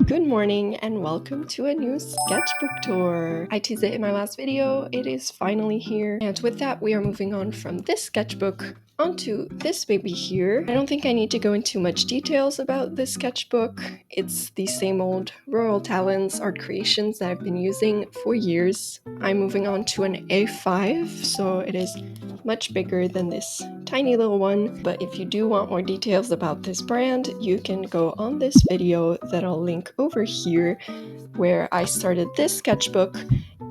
Good morning and welcome to a new sketchbook tour. I teased it in my last video, it is finally here. And with that, we are moving on from this sketchbook onto this baby here. I don't think I need to go into much details about this sketchbook. It's the same old Royal Talents art creations that I've been using for years. I'm moving on to an A5, so it is much bigger than this tiny little one. But if you do want more details about this brand, you can go on this video that I'll link over here, where I started this sketchbook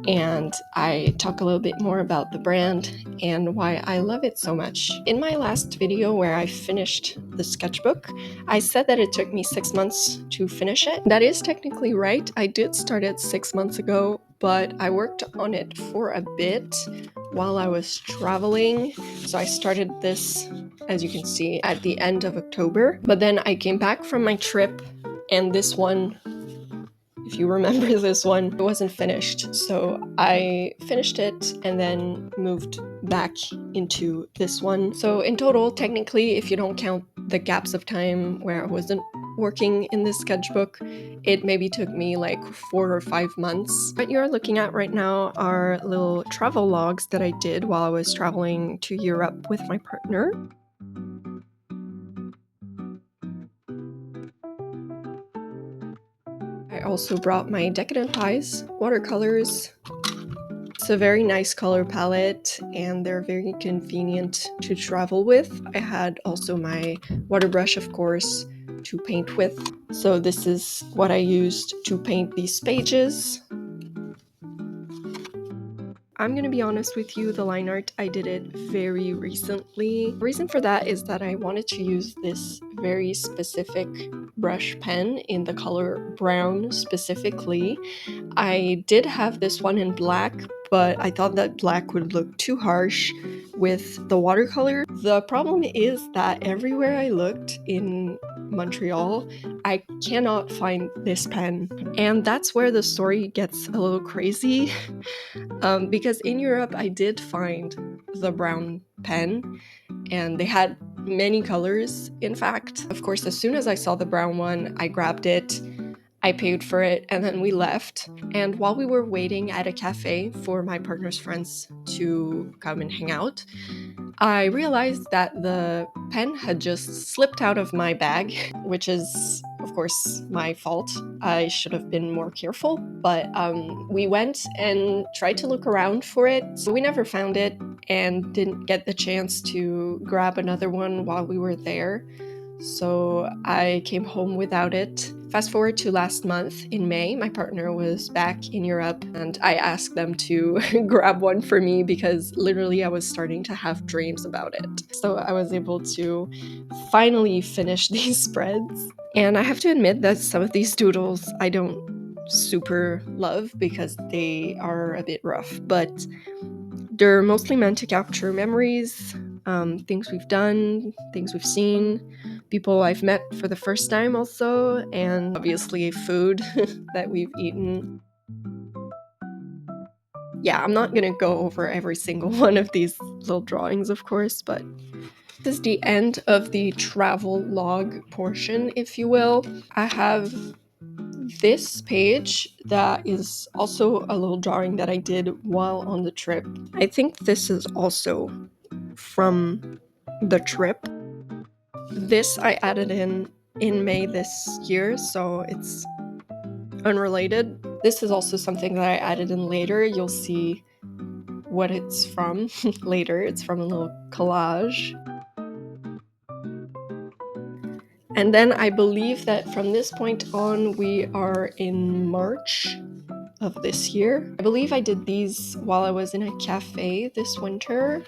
and I talk a little bit more about the brand and why I love it so much. In my last video where I finished the sketchbook, I said that it took me 6 months to finish it. That is technically right. I did start it 6 months ago, but I worked on it for a bit while I was traveling. So I started this, as you can see, at the end of October. But then I came back from my trip and this one, if you remember this one, it wasn't finished. So I finished it and then moved back into this one. So in total, technically, if you don't count the gaps of time where I wasn't working in this sketchbook, it maybe took me like 4 or 5 months. What you're looking at right now are little travel logs that I did while I was traveling to Europe with my partner. I also brought my Decadent Pies watercolors. It's a very nice color palette and they're very convenient to travel with. I had also my water brush, of course, to paint with. So this is what I used to paint these pages. I'm gonna be honest with you, the line art, I did it very recently. The reason for that is that I wanted to use this very specific brush pen in the color brown specifically. I did have this one in black, but I thought that black would look too harsh with the watercolor. The problem is that everywhere I looked in Montreal, I cannot find this pen. And that's where the story gets a little crazy. Because in Europe I did find the brown pen and they had many colors, in fact. Of course, as soon as I saw the brown one, I grabbed it, I paid for it, and then we left. And while we were waiting at a cafe for my partner's friends to come and hang out, I realized that the pen had just slipped out of my bag, which is, of course, my fault. I should have been more careful, but we went and tried to look around for it. So we never found it and didn't get the chance to grab another one while we were there. So I came home without it. Fast forward to last month in May, my partner was back in Europe and I asked them to grab one for me because literally I was starting to have dreams about it. So I was able to finally finish these spreads. And I have to admit that some of these doodles I don't super love because they are a bit rough, but they're mostly meant to capture memories, things we've done, things we've seen, people I've met for the first time also, and obviously food that we've eaten. Yeah, I'm not gonna go over every single one of these little drawings, of course, but this is the end of the travel log portion, if you will. I have this page that is also a little drawing that I did while on the trip. I think this is also from the trip. This I added in May this year, so it's unrelated. This is also something that I added in later. You'll see what it's from later. It's from a little collage. And then I believe that from this point on, we are in March of this year. I believe I did these while I was in a cafe this winter.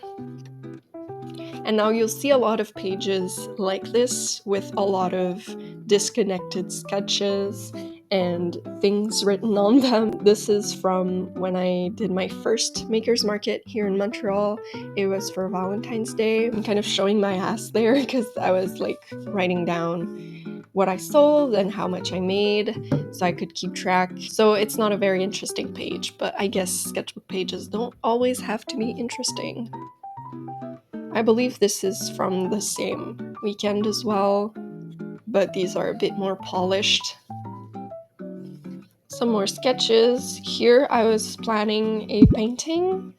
And now you'll see a lot of pages like this with a lot of disconnected sketches and things written on them. This is from when I did my first Maker's Market here in Montreal. It was for Valentine's Day. I'm kind of showing my ass there because I was like writing down what I sold and how much I made so I could keep track. So it's not a very interesting page, but I guess sketchbook pages don't always have to be interesting. I believe this is from the same weekend as well, but these are a bit more polished. Some more sketches. Here I was planning a painting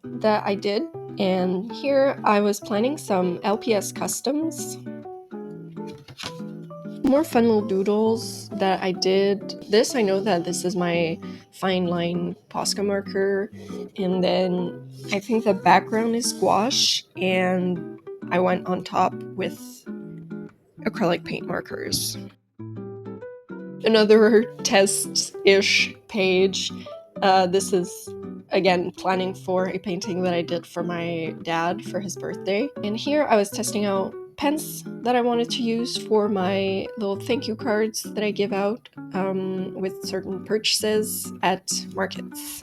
that I did, and here I was planning some LPS customs. More fun little doodles that I did. This, I know that this is my fine line Posca marker, and then I think the background is gouache, and I went on top with acrylic paint markers. Another test-ish page. This is, again, planning for a painting that I did for my dad for his birthday. And here I was testing out pens that I wanted to use for my little thank you cards that I give out with certain purchases at markets.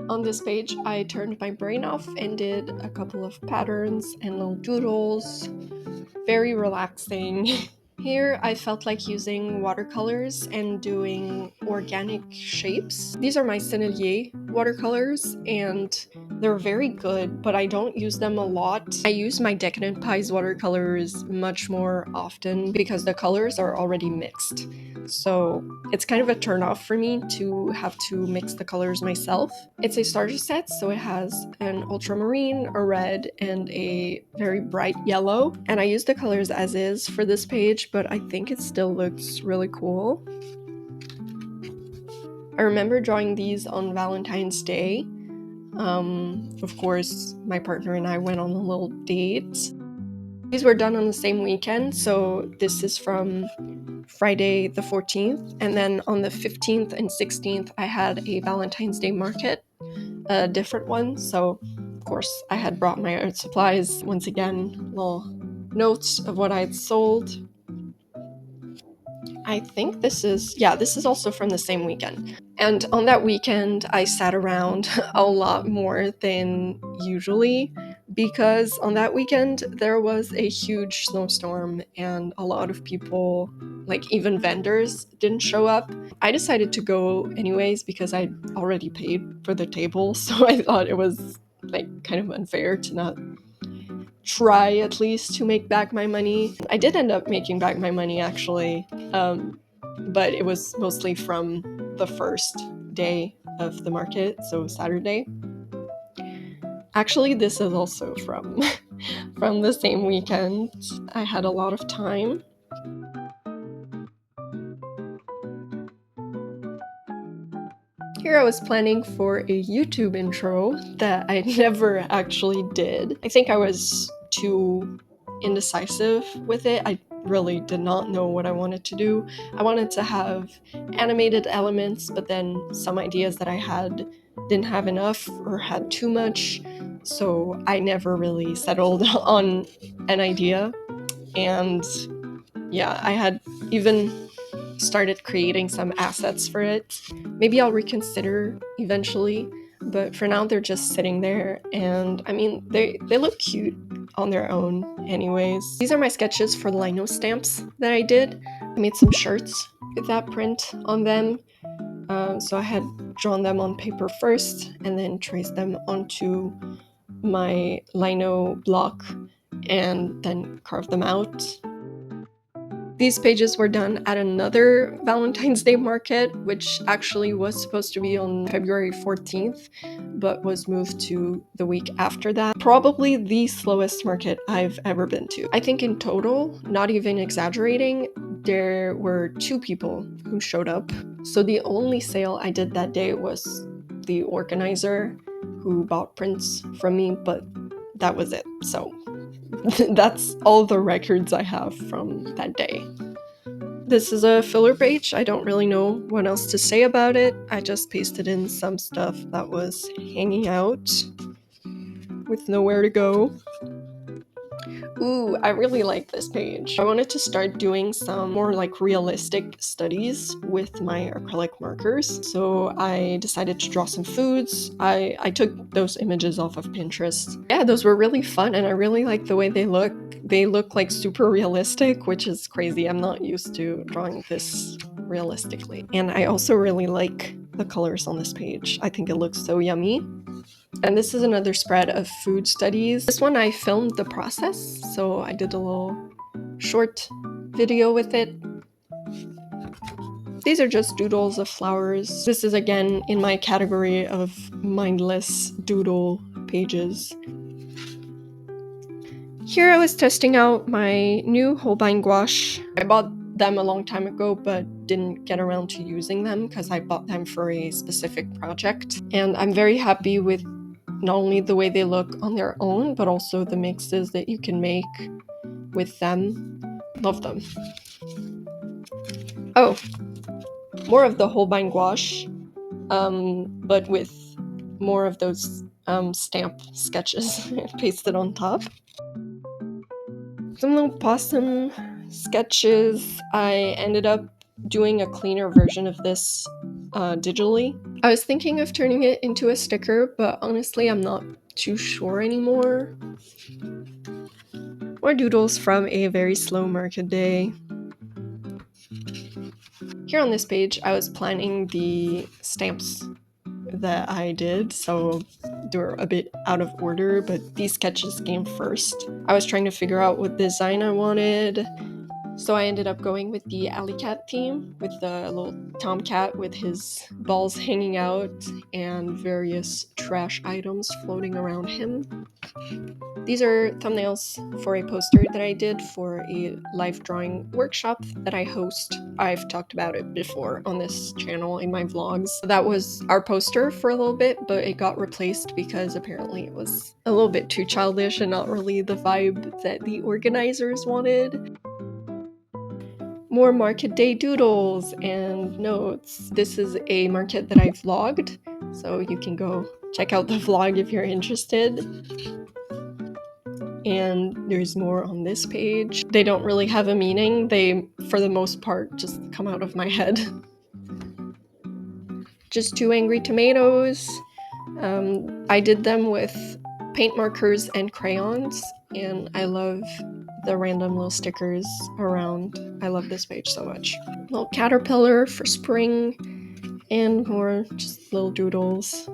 On this page, I turned my brain off and did a couple of patterns and little doodles. Very relaxing. Here, I felt like using watercolors and doing organic shapes. These are my Sennelier watercolors, and they're very good, but I don't use them a lot. I use my Decadent Pies watercolors much more often because the colors are already mixed. So it's kind of a turnoff for me to have to mix the colors myself. It's a starter set, so it has an ultramarine, a red, and a very bright yellow. And I used the colors as is for this page, but I think it still looks really cool. I remember drawing these on Valentine's Day. Of course, my partner and I went on a little date. These were done on the same weekend, so this is from Friday the 14th, and then on the 15th and 16th I had a Valentine's Day market, a different one, so of course I had brought my art supplies. Once again, little notes of what I had sold. I think this is also from the same weekend. And on that weekend, I sat around a lot more than usually because on that weekend there was a huge snowstorm and a lot of people, like even vendors, didn't show up. I decided to go anyways because I'd already paid for the table, so I thought it was like kind of unfair to not try at least to make back my money. I did end up making back my money actually, but it was mostly from the first day of the market, so Saturday. Actually, this is also from from the same weekend. I had a lot of time. Here I was planning for a YouTube intro that I never actually did. I think I was too indecisive with it. I really did not know what I wanted to do. I wanted to have animated elements, but then some ideas that I had didn't have enough or had too much, so I never really settled on an idea. And yeah, I had even started creating some assets for it. Maybe I'll reconsider eventually, but for now they're just sitting there, and I mean, they look cute on their own anyways. These are my sketches for the lino stamps that I did. I made some shirts with that print on them. So I had drawn them on paper first and then traced them onto my lino block and then carved them out. These pages were done at another Valentine's Day market, which actually was supposed to be on February 14th, but was moved to the week after that. Probably the slowest market I've ever been to. I think in total, not even exaggerating, there were 2 people who showed up. So the only sale I did that day was the organizer who bought prints from me, but that was it. So that's all the records I have from that day. This is a filler page. I don't really know what else to say about it. I just pasted in some stuff that was hanging out with nowhere to go. Ooh, I really like this page. I wanted to start doing some more like realistic studies with my acrylic markers. So I decided to draw some foods. I took those images off of Pinterest. Yeah, those were really fun and I really like the way they look. They look like super realistic, which is crazy. I'm not used to drawing this realistically. And I also really like the colors on this page. I think it looks so yummy. And this is another spread of food studies. This one I filmed the process, so I did a little short video with it. These are just doodles of flowers. This is again in my category of mindless doodle pages. Here I was testing out my new Holbein gouache. I bought them a long time ago but didn't get around to using them because I bought them for a specific project. And I'm very happy with not only the way they look on their own, but also the mixes that you can make with them. Love them. Oh, more of the Holbein gouache, but with more of those stamp sketches pasted on top. Some little possum sketches. I ended up doing a cleaner version of this digitally. I was thinking of turning it into a sticker, but honestly I'm not too sure anymore. More doodles from a very slow market day. Here on this page I was planning the stamps that I did, so they're a bit out of order, but these sketches came first. I was trying to figure out what design I wanted, so I ended up going with the alley cat theme, with the little tomcat with his balls hanging out and various trash items floating around him. These are thumbnails for a poster that I did for a life drawing workshop that I host. I've talked about it before on this channel in my vlogs. That was our poster for a little bit, but it got replaced because apparently it was a little bit too childish and not really the vibe that the organizers wanted. More market day doodles and notes. This is a market that I vlogged, so you can go check out the vlog if you're interested. And there's more on this page. They don't really have a meaning. They, for the most part, just come out of my head. Just two angry tomatoes. I did them with paint markers and crayons, and I love the random little stickers around. I love this page so much. Little caterpillar for spring, and more just little doodles.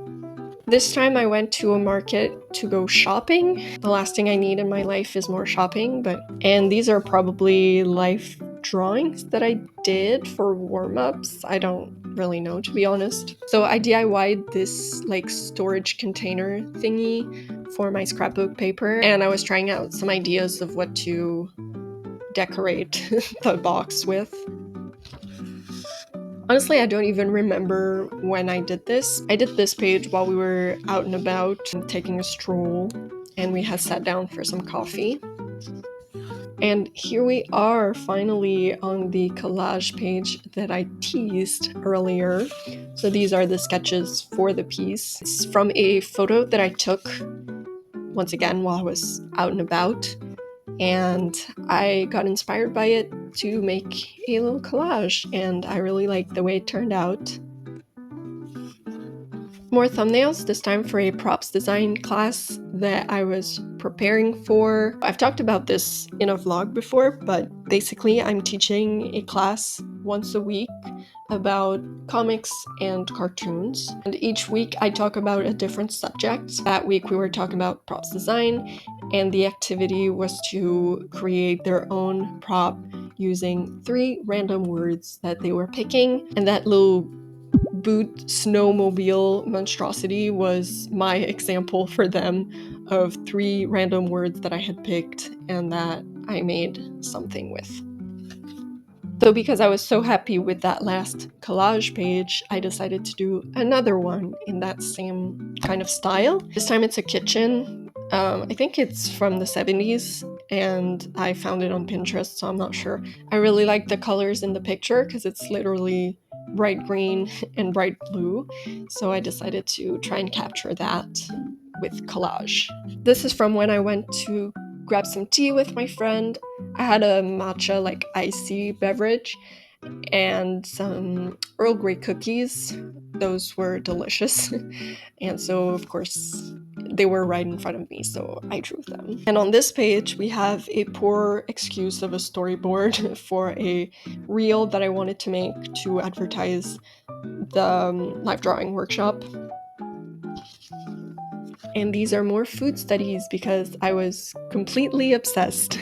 This time I went to a market to go shopping. The last thing I need in my life is more shopping, and these are probably life drawings that I did for warm-ups. I don't really know, to be honest. So I DIY'd this like storage container thingy for my scrapbook paper, and I was trying out some ideas of what to decorate the box with. Honestly, I don't even remember when I did this. I did this page while we were out and about taking a stroll, and we had sat down for some coffee. And here we are finally on the collage page that I teased earlier. So these are the sketches for the piece. It's from a photo that I took, once again, while I was out and about. And I got inspired by it to make a little collage, and I really like the way it turned out. More thumbnails, this time for a props design class that I was preparing for. I've talked about this in a vlog before, but basically I'm teaching a class once a week about comics and cartoons. And each week I talk about a different subject. That week we were talking about props design, and the activity was to create their own prop using 3 random words that they were picking. And that little boot snowmobile monstrosity was my example for them of 3 random words that I had picked and that I made something with. So because I was so happy with that last collage page, I decided to do another one in that same kind of style. This time it's a kitchen. I think it's from the 70s, and I found it on Pinterest, so I'm not sure. I really like the colors in the picture because it's literally bright green and bright blue, so I decided to try and capture that with collage. This is from when I went to grab some tea with my friend. I had a matcha like icy beverage and some Earl Grey cookies. Those were delicious. And so of course they were right in front of me, so I drew them. And on this page we have a poor excuse of a storyboard for a reel that I wanted to make to advertise the live drawing workshop. And these are more food studies because I was completely obsessed.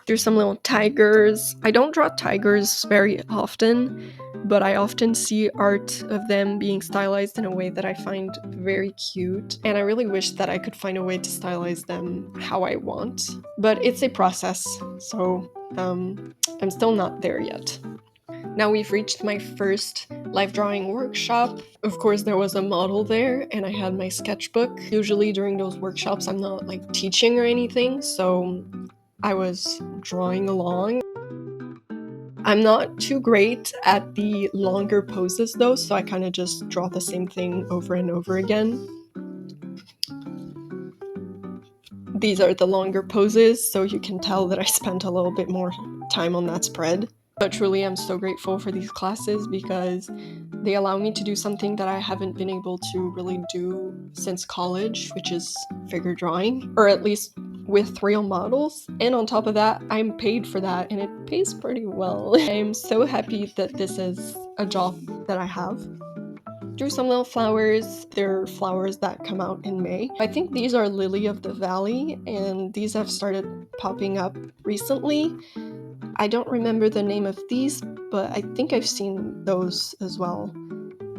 Drew some little tigers. I don't draw tigers very often, but I often see art of them being stylized in a way that I find very cute, and I really wish that I could find a way to stylize them how I want. But it's a process, so I'm still not there yet. Now we've reached my first life drawing workshop. Of course, there was a model there, and I had my sketchbook. Usually during those workshops, I'm not like teaching or anything, so I was drawing along. I'm not too great at the longer poses though, so I kind of just draw the same thing over and over again. These are the longer poses, so you can tell that I spent a little bit more time on that spread. But truly, I'm so grateful for these classes because they allow me to do something that I haven't been able to really do since college, which is figure drawing, or at least with real models. And on top of that, I'm paid for that, and it pays pretty well. I'm so happy that this is a job that I have. Drew some little flowers. They're flowers that come out in May. I think these are lily of the valley, and these have started popping up recently. I don't remember the name of these, but I think I've seen those as well.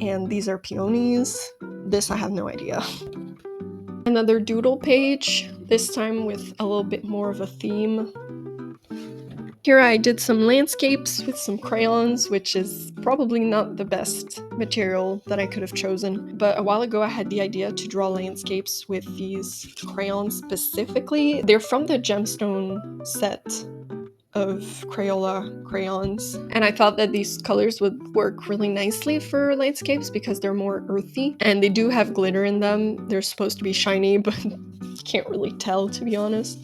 And these are peonies. This I have no idea. Another doodle page, this time with a little bit more of a theme. Here I did some landscapes with some crayons, which is probably not the best material that I could have chosen. But a while ago I had the idea to draw landscapes with these crayons specifically. They're from the gemstone set of Crayola crayons, and I thought that these colors would work really nicely for landscapes because they're more earthy, and they do have glitter in them. They're supposed to be shiny, but you can't really tell, to be honest.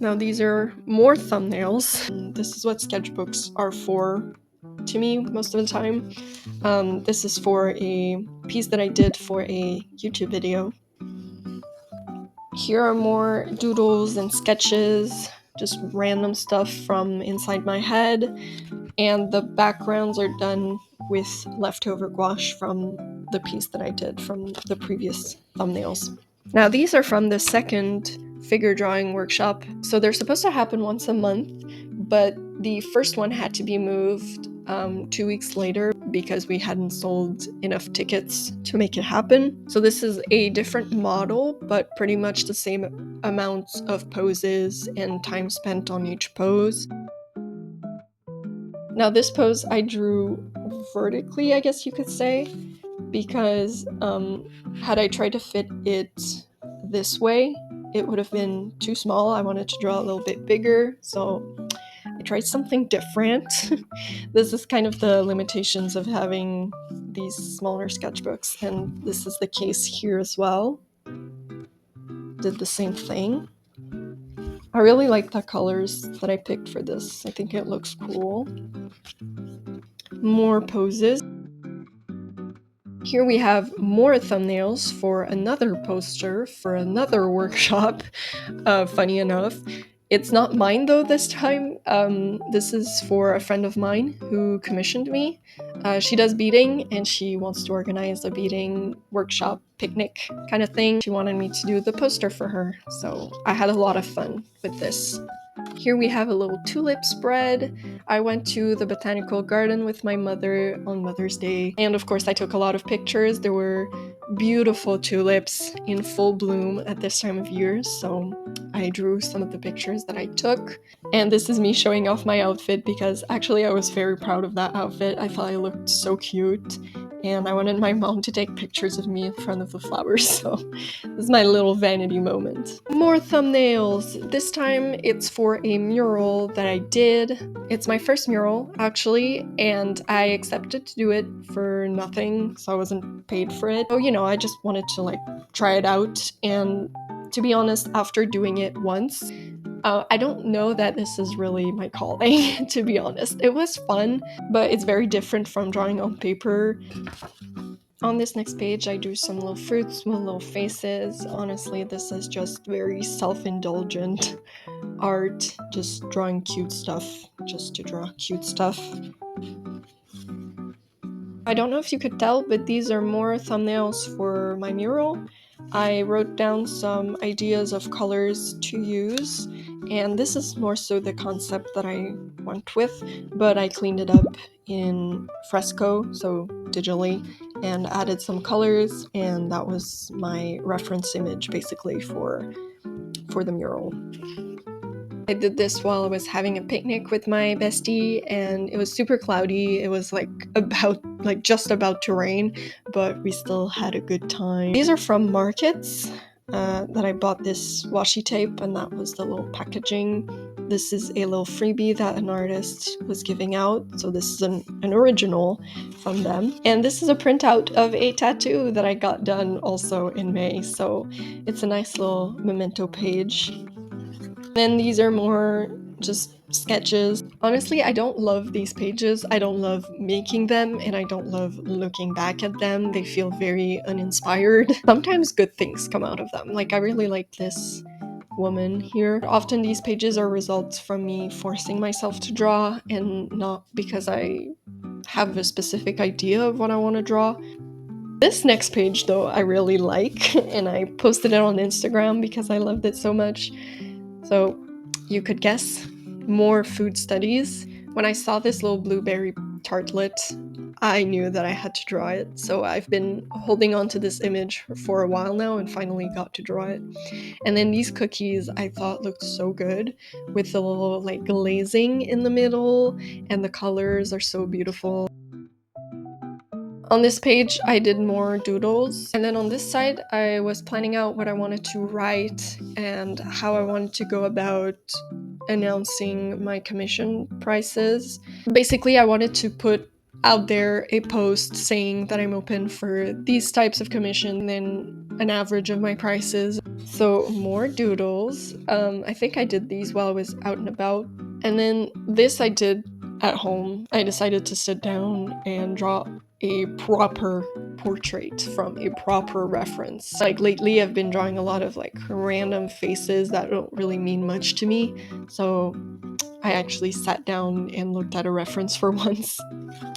Now these are more thumbnails. This is what sketchbooks are for to me most of the time. This is for a piece that I did for a YouTube video. Here are more doodles and sketches, just random stuff from inside my head, and the backgrounds are done with leftover gouache from the piece that I did from the previous thumbnails. Now these are from the second figure drawing workshop, so they're supposed to happen once a month, but the first one had to be moved 2 weeks later because we hadn't sold enough tickets to make it happen. So this is a different model, but pretty much the same amounts of poses and time spent on each pose. Now this pose I drew vertically, I guess you could say, because had I tried to fit it this way, it would have been too small. I wanted to draw a little bit bigger, so I tried something different. This is kind of the limitations of having these smaller sketchbooks, and this is the case here as well. Did the same thing. I really like the colors that I picked for this. I think it looks cool. More poses. Here we have more thumbnails for another poster for another workshop. Funny enough. It's not mine though this time. This is for a friend of mine who commissioned me. She does beading and she wants to organize a beading workshop picnic kind of thing. She wanted me to do the poster for her, so I had a lot of fun with this. Here we have a little tulip spread. I went to the botanical garden with my mother on Mother's Day, and of course I took a lot of pictures. There were beautiful tulips in full bloom at this time of year, so I drew some of the pictures that I took. And this is me showing off my outfit because actually I was very proud of that outfit. I thought I looked so cute, and I wanted my mom to take pictures of me in front of the flowers, so this is my little vanity moment. More thumbnails! This time it's for a mural that I did. It's my first mural, actually, and I accepted to do it for nothing, so I wasn't paid for it. So, you know, I just wanted to, try it out, and to be honest, after doing it once, I don't know that this is really my calling, to be honest. It was fun, but it's very different from drawing on paper. On this next page, I drew some little fruits with little faces. Honestly, this is just very self-indulgent art, just drawing cute stuff, just to draw cute stuff. I don't know if you could tell, but these are more thumbnails for my mural. I wrote down some ideas of colors to use, and this is more so the concept that I went with, but I cleaned it up in fresco, so digitally, and added some colors, and that was my reference image basically for the mural. I did this while I was having a picnic with my bestie, and it was super cloudy. It was just about to rain, but we still had a good time. These are from markets that I bought this washi tape, and that was the little packaging. This is a little freebie that an artist was giving out, so this is an original from them. And this is a printout of a tattoo that I got done also in May, so it's a nice little memento page. Then these are more just sketches. Honestly, I don't love these pages. I don't love making them, and I don't love looking back at them. They feel very uninspired. Sometimes good things come out of them. Like, I really like this woman here. Often these pages are results from me forcing myself to draw, and not because I have a specific idea of what I want to draw. This next page, though, I really like, and I posted it on Instagram because I loved it so much. So you could guess, more food studies. When I saw this little blueberry tartlet, I knew that I had to draw it. So I've been holding on to this image for a while now and finally got to draw it. And then these cookies I thought looked so good with the little like glazing in the middle, and the colors are so beautiful. On this page, I did more doodles, and then on this side, I was planning out what I wanted to write and how I wanted to go about announcing my commission prices. Basically, I wanted to put out there a post saying that I'm open for these types of commission, then an average of my prices. So more doodles. I think I did these while I was out and about. And then this I did at home. I decided to sit down and draw a proper portrait from a proper reference. Like lately I've been drawing a lot of like random faces that don't really mean much to me, so I actually sat down and looked at a reference for once.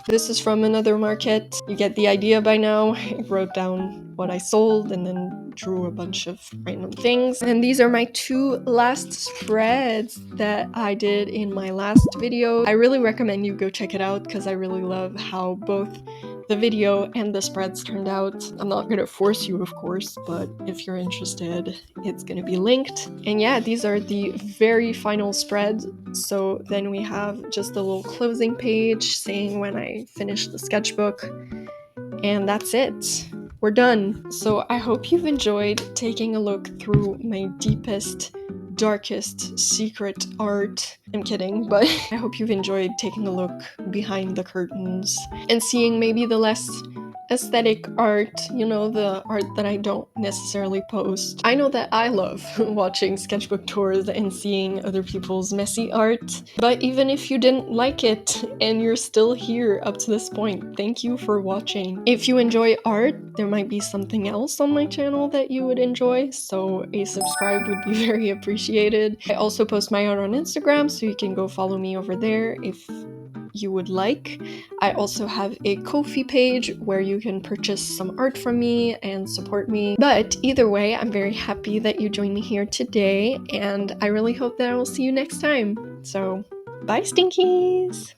This is from another market. You get the idea by now. I wrote down what I sold and then drew a bunch of random things. And these are my two last spreads that I did in my last video. I really recommend you go check it out because I really love how both the video and the spreads turned out. I'm not gonna force you, of course, but if you're interested, it's gonna be linked. And yeah, these are the very final spreads. So then we have just a little closing page saying when I finished the sketchbook, and that's it. We're done. So I hope you've enjoyed taking a look through my deepest, darkest secret art. I'm kidding, but I hope you've enjoyed taking a look behind the curtains and seeing maybe the less aesthetic art, you know, the art that I don't necessarily post. I know that I love watching sketchbook tours and seeing other people's messy art, but even if you didn't like it and you're still here up to this point, thank you for watching. If you enjoy art, there might be something else on my channel that you would enjoy, so a subscribe would be very appreciated. I also post my art on Instagram, so you can go follow me over there if you would like. I also have a Ko-fi page where you can purchase some art from me and support me. But either way, I'm very happy that you joined me here today, and I really hope that I will see you next time. So, bye, stinkies!